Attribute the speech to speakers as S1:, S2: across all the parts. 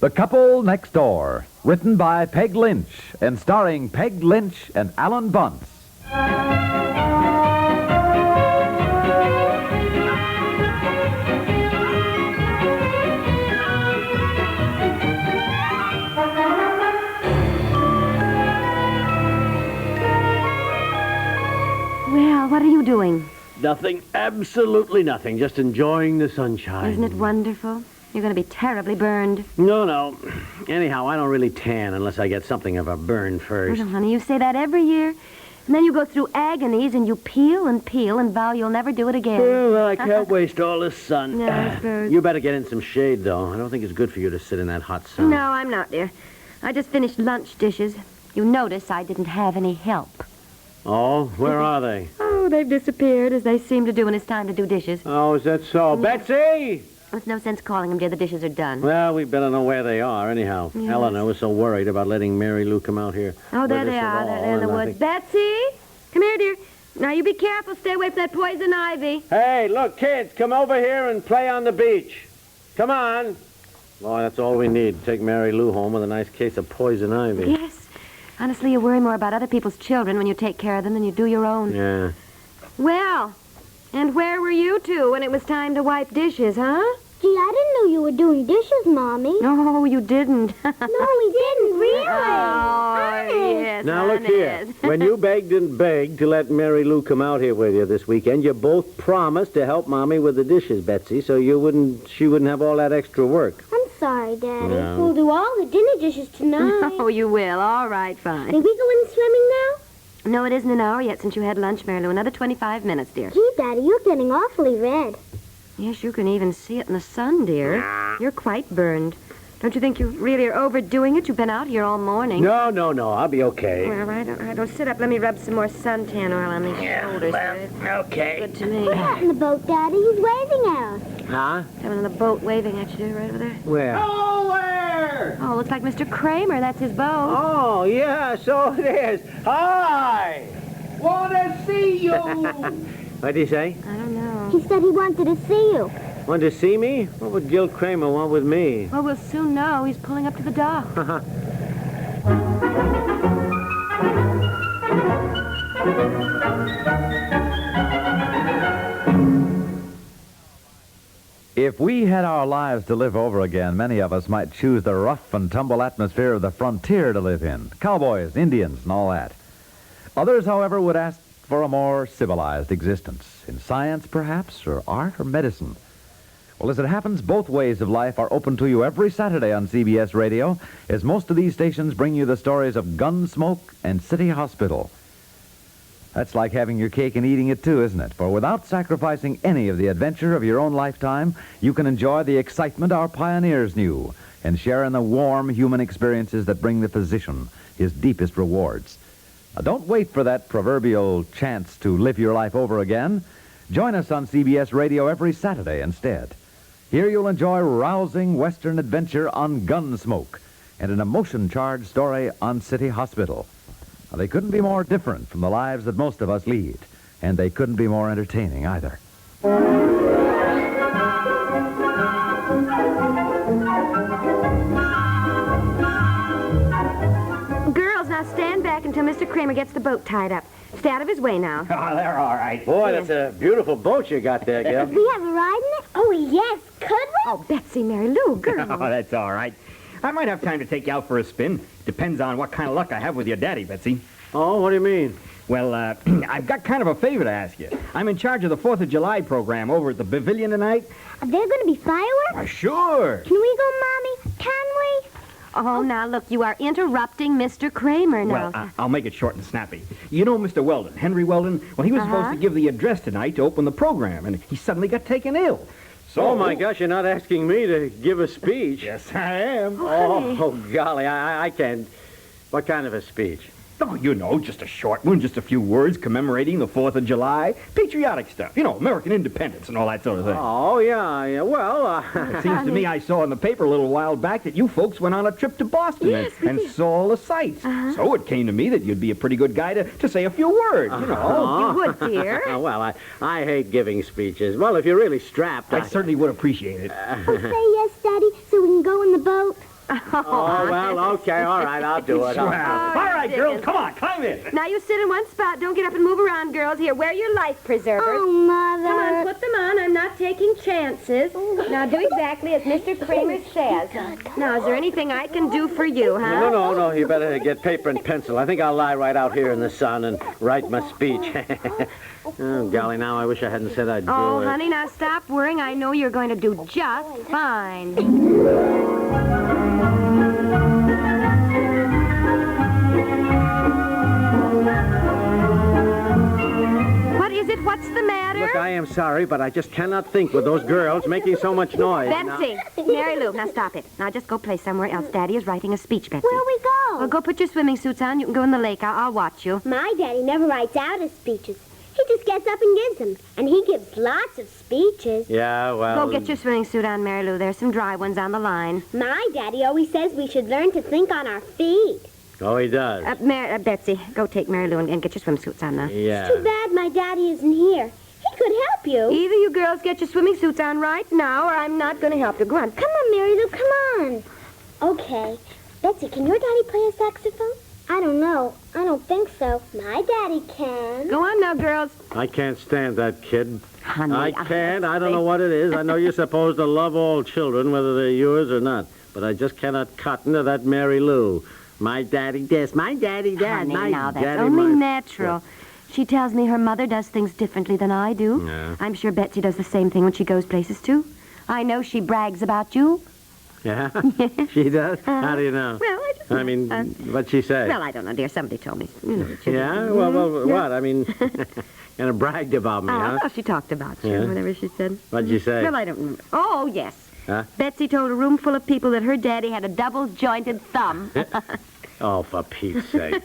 S1: The Couple Next Door, written by Peg Lynch and starring Peg Lynch and Alan Bunce.
S2: Well, what are you doing?
S3: Nothing, absolutely nothing. Just enjoying the sunshine.
S2: Isn't it wonderful? You're going to be terribly burned.
S3: No. Anyhow, I don't really tan unless I get something of a burn first.
S2: Well, honey, you say that every year. And then you go through agonies and you peel and vow you'll never do it again.
S3: Well, I can't waste all this sun.
S2: No, I suppose.
S3: You better get in some shade, though. I don't think it's good for you to sit in that hot sun.
S2: No, I'm not, dear. I just finished lunch dishes. You notice I didn't have any help.
S3: Oh, where are they?
S2: Oh, they've disappeared, as they seem to do when it's time to do dishes.
S3: Oh, is that so? Betsy!
S2: There's no sense calling them, dear. The dishes are done.
S3: Well, we better know where they are, anyhow.
S2: Yes.
S3: Eleanor was so worried about letting Mary Lou come out here.
S2: Oh, there they are. They're in the woods. Betsy! Come here, dear. Now, you be careful. Stay away from that poison ivy.
S3: Hey, look, kids, come over here and play on the beach. Come on. Boy, that's all we need. Take Mary Lou home with a nice case of poison ivy.
S2: Yes. Honestly, you worry more about other people's children when you take care of them than you do your own.
S3: Yeah.
S2: Well, and where were you two when it was time to wipe dishes, huh?
S4: Gee, I didn't know you were doing dishes, Mommy.
S2: No, you didn't.
S4: No, we didn't, really.
S2: Oh, yes,
S3: Now, look here. When you begged and begged to let Mary Lou come out here with you this weekend, you both promised to help Mommy with the dishes, Betsy, so she wouldn't have all that extra work.
S4: I'm sorry, Daddy.
S3: No.
S4: We'll do all the dinner dishes tonight.
S2: Oh, you will. All right, fine.
S4: May we go in swimming now?
S2: No, it isn't an hour yet since you had lunch, Mary Lou. Another 25 minutes, dear.
S4: Gee, Daddy, you're getting awfully red.
S2: Yes, you can even see it in the sun, dear. You're quite burned. Don't you think you really are overdoing it? You've been out here all morning.
S3: No. I'll be okay.
S2: Well, I don't sit up. Let me rub some more suntan oil on these shoulders.
S3: Okay.
S2: Good to me.
S4: What's out in the boat, Daddy? He's waving at us.
S3: Huh?
S2: Someone on the boat waving at you, dear, right over there.
S3: Where?
S5: Oh, where?
S2: Oh, looks like Mr. Kramer. That's his boat.
S3: Oh, yeah, so it is. Hi!
S5: Want to see you.
S3: What'd he say?
S2: I don't know.
S4: He said he wanted to see you.
S3: Want to see me? What would Gil Kramer want with me?
S2: Well, we'll soon know. He's pulling up to the dock.
S1: If we had our lives to live over again, many of us might choose the rough and tumble atmosphere of the frontier to live in. Cowboys, Indians, and all that. Others, however, would ask for a more civilized existence. In science, perhaps, or art, or medicine. Well, as it happens, both ways of life are open to you every Saturday on CBS Radio, as most of these stations bring you the stories of Gunsmoke and City Hospital. That's like having your cake and eating it, too, isn't it? For without sacrificing any of the adventure of your own lifetime, you can enjoy the excitement our pioneers knew and share in the warm human experiences that bring the physician his deepest rewards. Now, don't wait for that proverbial chance to live your life over again. Join us on CBS Radio every Saturday instead. Here you'll enjoy rousing Western adventure on Gunsmoke and an emotion-charged story on City Hospital. Now, they couldn't be more different from the lives that most of us lead, and they couldn't be more entertaining either.
S2: Girls, now stand back until Mr. Kramer gets the boat tied up. Stay out of his way now.
S5: Oh, they're all right.
S3: Boy, that's a beautiful boat you got there, Gil.
S4: Can we have a ride in it? Oh, yes. Could we?
S2: Oh, Betsy, Mary Lou, girl.
S5: Oh, that's all right. I might have time to take you out for a spin. Depends on what kind of luck I have with your daddy, Betsy.
S3: Oh, what do you mean?
S5: Well, I've got kind of a favor to ask you. I'm in charge of the 4th of July program over at the Pavilion tonight.
S4: Are there going to be fireworks?
S5: Sure.
S4: Can we go, Mommy? Can we?
S2: Oh, now, look, you are interrupting Mr. Kramer now.
S5: Well, I'll make it short and snappy. You know Mr. Weldon, Henry Weldon? Well, he was supposed to give the address tonight to open the program, and he suddenly got taken ill. So,
S3: Oh, my gosh, you're not asking me to give a speech.
S5: Yes, I am.
S3: Oh, golly, I can't. What kind of a speech?
S5: Oh, you know, just a short one, just a few words commemorating the 4th of July. Patriotic stuff. You know, American independence and all that sort of thing.
S3: Oh, yeah. Well,
S5: It seems to me I saw in the paper a little while back that you folks went on a trip to Boston and saw all the sights. So it came to me that you'd be a pretty good guy to say a few words, you know.
S2: You would, dear.
S3: Well, I hate giving speeches. Well, if you're really strapped,
S5: I certainly would appreciate it.
S4: Oh, say yes, Daddy, so we can go in the boat.
S3: Oh, well, okay, all right, I'll do it.
S5: All right, girls, come on, climb in.
S2: Now you sit in one spot. Don't get up and move around, girls. Here, wear your life preservers.
S4: Oh, Mother.
S2: Come on, put them on. I'm not taking chances. Now do exactly as Mr. Kramer says. Now, is there anything I can do for you, huh?
S3: No, you better get paper and pencil. I think I'll lie right out here in the sun and write my speech. Oh, golly, now I wish I hadn't said I'd do it.
S2: Oh, honey, now stop worrying. I know you're going to do just fine. What is it? What's the matter?
S3: Look, I am sorry, but I just cannot think with those girls making so much noise.
S2: Betsy, Mary Lou, now stop it. Now just go play somewhere else. Daddy is writing a speech, Betsy.
S4: Where'll we go?
S2: Well, go put your swimming suits on. You can go in the lake. I'll watch you.
S4: My daddy never writes out his speeches. He just gets up and gives them. And he gives lots of speeches.
S3: Yeah, well...
S2: Go get your swimming suit on, Mary Lou. There's some dry ones on the line.
S4: My daddy always says we should learn to think on our feet.
S3: Oh, he does?
S2: Betsy, go take Mary Lou and get your swimsuits on now.
S3: Yeah.
S4: It's too bad my daddy isn't here. He could help you.
S2: Either you girls get your swimming suits on right now, or I'm not going to help you. Go on.
S4: Come on, Mary Lou, come on. Okay. Betsy, can your daddy play a saxophone? I don't know. I don't think so. My daddy can.
S2: Go on now, girls.
S3: I can't stand that kid.
S2: Honey,
S3: I can't. I don't know what it is. I know you're supposed to love all children, whether they're yours or not. But I just cannot cotton to that Mary Lou. My daddy this, my daddy that,
S2: Honey,
S3: my
S2: now, that's
S3: daddy
S2: only
S3: my...
S2: natural. She tells me her mother does things differently than I do.
S3: Yeah.
S2: I'm sure Betsy does the same thing when she goes places, too. I know she brags about you.
S3: Yeah? She does? How do you know?
S2: Well, I just...
S3: I mean, what'd she say?
S2: Well, I don't know, dear. Somebody told me. You know, she
S3: Yeah? Well, what? I mean, kind of bragged about me, huh?
S2: Well, she talked about you,
S3: Yeah.
S2: whatever she said.
S3: What'd you say?
S2: Well, I don't remember. Oh, yes.
S3: Huh?
S2: Betsy told a room full of people that her daddy had a double-jointed thumb.
S3: Oh, for Pete's sake.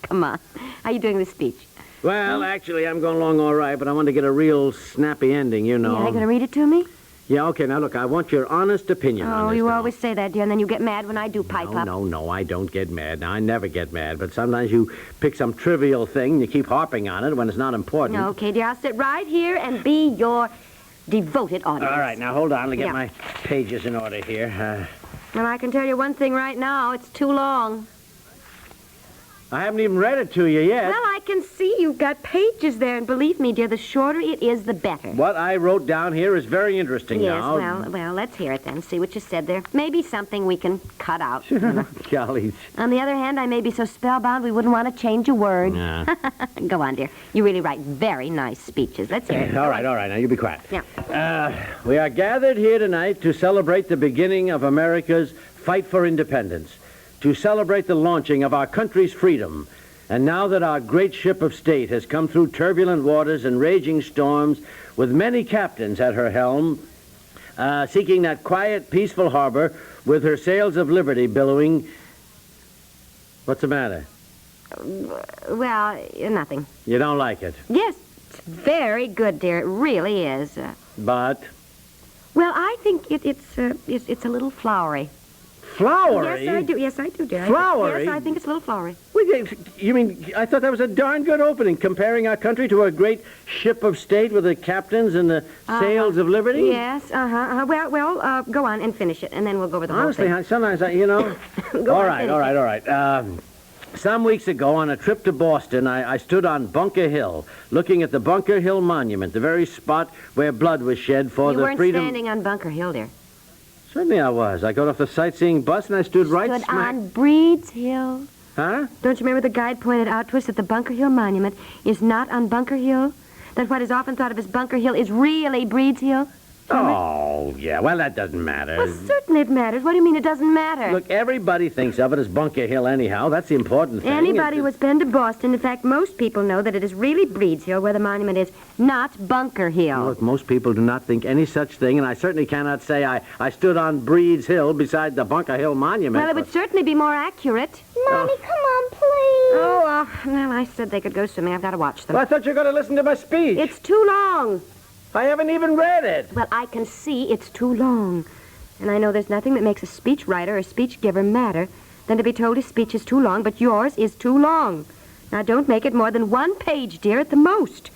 S2: Come on. How you doing this speech?
S3: Well, actually, I'm going along all right, but I want to get a real snappy ending, you know.
S2: Yeah, you going to read it to me?
S3: Yeah, okay, now look, I want your honest opinion on
S2: Oh,
S3: this
S2: you
S3: now.
S2: always say that, dear, and then you get mad when I do pipe up.
S3: No, I don't get mad. Now, I never get mad, but sometimes you pick some trivial thing and you keep harping on it when it's not important.
S2: Okay, dear, I'll sit right here and be your devoted audience.
S3: All right, now, hold on. Let me get
S2: Yeah.
S3: my pages in order here.
S2: Well, I can tell you one thing right now. It's too long.
S3: I haven't even read it to you yet.
S2: Well, I can see you've got pages there, and believe me, dear, the shorter it is, the better.
S3: What I wrote down here is very interesting
S2: Yes,
S3: now.
S2: well, let's hear it then. See what you said there. Maybe something we can cut out.
S3: Golly.
S2: On the other hand, I may be so spellbound we wouldn't want to change a word.
S3: Yeah.
S2: Go on, dear. You really write very nice speeches. Let's hear it.
S3: All right. Now, you be quiet.
S2: Yeah.
S3: We are gathered here tonight to celebrate the beginning of America's fight for independence, to celebrate the launching of our country's freedom. And now that our great ship of state has come through turbulent waters and raging storms, with many captains at her helm, seeking that quiet, peaceful harbor with her sails of liberty billowing... What's the matter?
S2: Well, nothing.
S3: You don't like it?
S2: Yes, it's very good, dear. It really is.
S3: But?
S2: Well, I think it's a little flowery.
S3: Flowery?
S2: Yes, I do, dear.
S3: Flowery?
S2: Yes, I think it's a little flowery.
S3: Well, you mean, I thought that was a darn good opening, comparing our country to a great ship of state with the captains and the sails of liberty?
S2: Yes, Well, go on and finish it, and then we'll go over the
S3: Honestly,
S2: whole thing.
S3: sometimes,
S2: Go
S3: all
S2: on,
S3: right.
S2: finish it.
S3: Some weeks ago, on a trip to Boston, I stood on Bunker Hill, looking at the Bunker Hill Monument, the very spot where blood was shed for
S2: You
S3: the
S2: weren't
S3: freedom...
S2: standing on Bunker Hill, dear.
S3: Certainly I was. I got off the sightseeing bus and I stood right
S2: Stood
S3: smack...
S2: on Breed's Hill.
S3: Huh?
S2: Don't you remember the guide pointed out to us that the Bunker Hill Monument is not on Bunker Hill? That what is often thought of as Bunker Hill is really Breed's Hill?
S3: Oh, yeah. Well, that doesn't matter.
S2: Well, certainly it matters. What do you mean it doesn't matter?
S3: Look, everybody thinks of it as Bunker Hill anyhow. That's the important thing.
S2: Anybody who's been to Boston, in fact, most people know that it is really Breed's Hill where the monument is, not Bunker Hill.
S3: Look, most people do not think any such thing, and I certainly cannot say I stood on Breed's Hill beside the Bunker Hill Monument.
S2: Well, it would certainly be more accurate.
S4: Mommy, come on, please.
S2: Oh, well, I said they could go swimming. I've got to watch them.
S3: Well, I thought you were going to listen to my speech.
S2: It's too long.
S3: I haven't even read it.
S2: Well, I can see it's too long. And I know there's nothing that makes a speech writer or speech giver madder than to be told his speech is too long, but yours is too long. Now, don't make it more than 1 page, dear, at the most.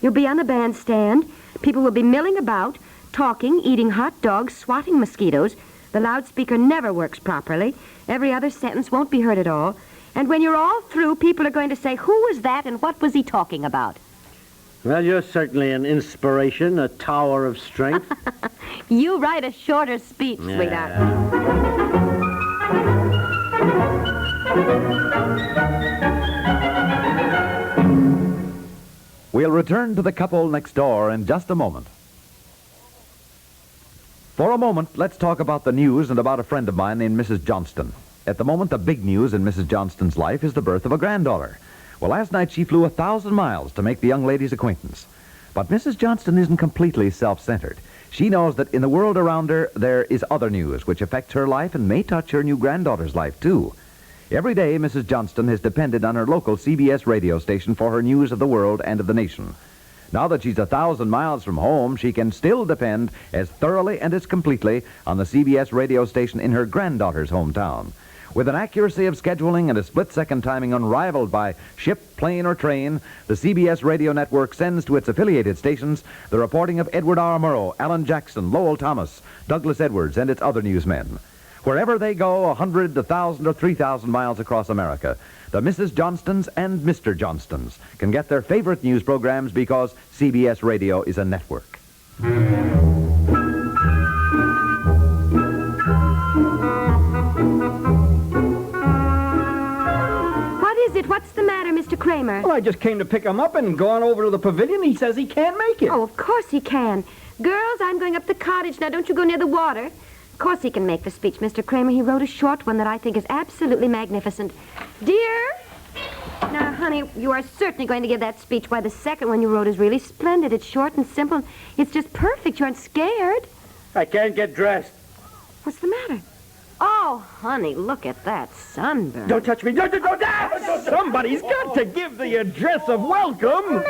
S2: You'll be on the bandstand. People will be milling about, talking, eating hot dogs, swatting mosquitoes, The loudspeaker never works properly. Every other sentence won't be heard at all. And when you're all through, people are going to say, who was that and what was he talking about?
S3: Well, you're certainly an inspiration, a tower of strength.
S2: You write a shorter speech, sweetheart.
S1: We'll return to the couple next door in just a moment. For a moment, let's talk about the news and about a friend of mine named Mrs. Johnston. At the moment, the big news in Mrs. Johnston's life is the birth of a granddaughter. Well, last night she flew 1,000 miles to make the young lady's acquaintance. But Mrs. Johnston isn't completely self-centered. She knows that in the world around her, there is other news which affects her life and may touch her new granddaughter's life, too. Every day, Mrs. Johnston has depended on her local CBS radio station for her news of the world and of the nation. Now that she's 1,000 miles from home, she can still depend as thoroughly and as completely on the CBS radio station in her granddaughter's hometown. With an accuracy of scheduling and a split-second timing unrivaled by ship, plane, or train, the CBS radio network sends to its affiliated stations the reporting of Edward R. Murrow, Alan Jackson, Lowell Thomas, Douglas Edwards, and its other newsmen. Wherever they go, 100, 1,000, or 3,000 miles across America, the Mrs. Johnstons and Mr. Johnstons can get their favorite news programs because CBS Radio is a network.
S2: What is it? What's the matter, Mr. Kramer?
S5: Well, I just came to pick him up and gone over to the pavilion. He says he can't make it.
S2: Oh, of course he can. Girls, I'm going up the cottage. Now, don't you go near the water. Of course he can make the speech, Mr. Kramer. He wrote a short one that I think is absolutely magnificent. Dear? Now, honey, you are certainly going to give that speech. Why, the second one you wrote is really splendid. It's short and simple. It's just perfect. You aren't scared.
S3: I can't get dressed.
S2: What's the matter? Oh, honey, look at that sunburn.
S3: Don't touch me. Don't.
S5: Somebody's got to give the address of welcome.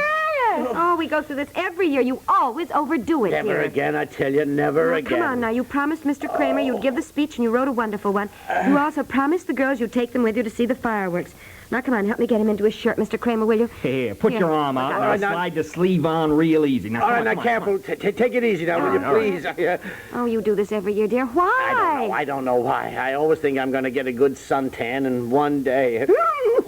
S2: Oh, we go through this every year. You always overdo it,
S3: Never
S2: dear.
S3: again, I tell you. Never
S2: Now,
S3: again.
S2: come on now. You promised Mr. Kramer you'd give the speech, and you wrote a wonderful one. You also promised the girls you'd take them with you to see the fireworks. Now, come on, help me get him into his shirt, Mr. Kramer, will you?
S5: Here, put your arm out.
S3: All right,
S5: Now
S3: now-
S5: slide the sleeve on real easy. Now,
S3: All right,
S5: come on,
S3: now,
S5: come on,
S3: careful. Take it easy now, will you,
S5: all right.
S3: please?
S2: Oh, you do this every year, dear. Why?
S3: I don't know why. I always think I'm going to get a good suntan in one day.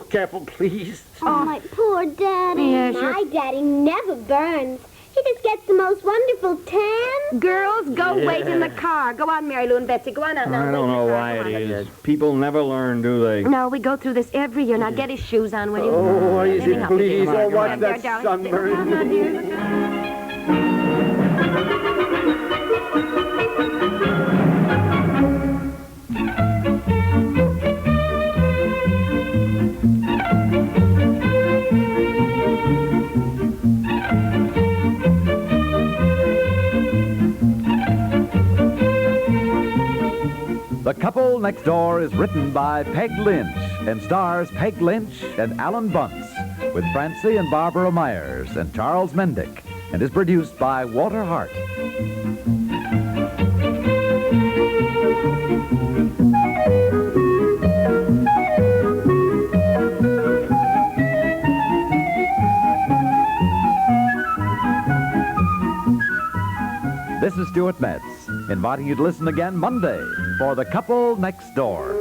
S3: Careful, please.
S4: Oh, my poor daddy.
S2: Yeah, sure.
S4: My daddy never burns. He just gets the most wonderful tan.
S2: Girls, go wait in the car. Go on, Mary Lou and Betsy. Go on out now.
S5: I don't know why it is. People never learn, do they?
S2: No, we go through this every year. Now, get his shoes on, will you?
S3: Oh,
S2: Let
S3: easy,
S2: me help you,
S3: please.
S2: dear.
S3: Oh,
S2: Come
S3: watch
S2: on,
S3: that
S2: dear, darling.
S3: sunburn.
S2: Come on, dear.
S1: The Couple Next Door is written by Peg Lynch and stars Peg Lynch and Alan Bunce with Francie and Barbara Myers and Charles Mendick and is produced by Walter Hart. This is Stuart Metz, inviting you to listen again Monday for The Couple Next Door.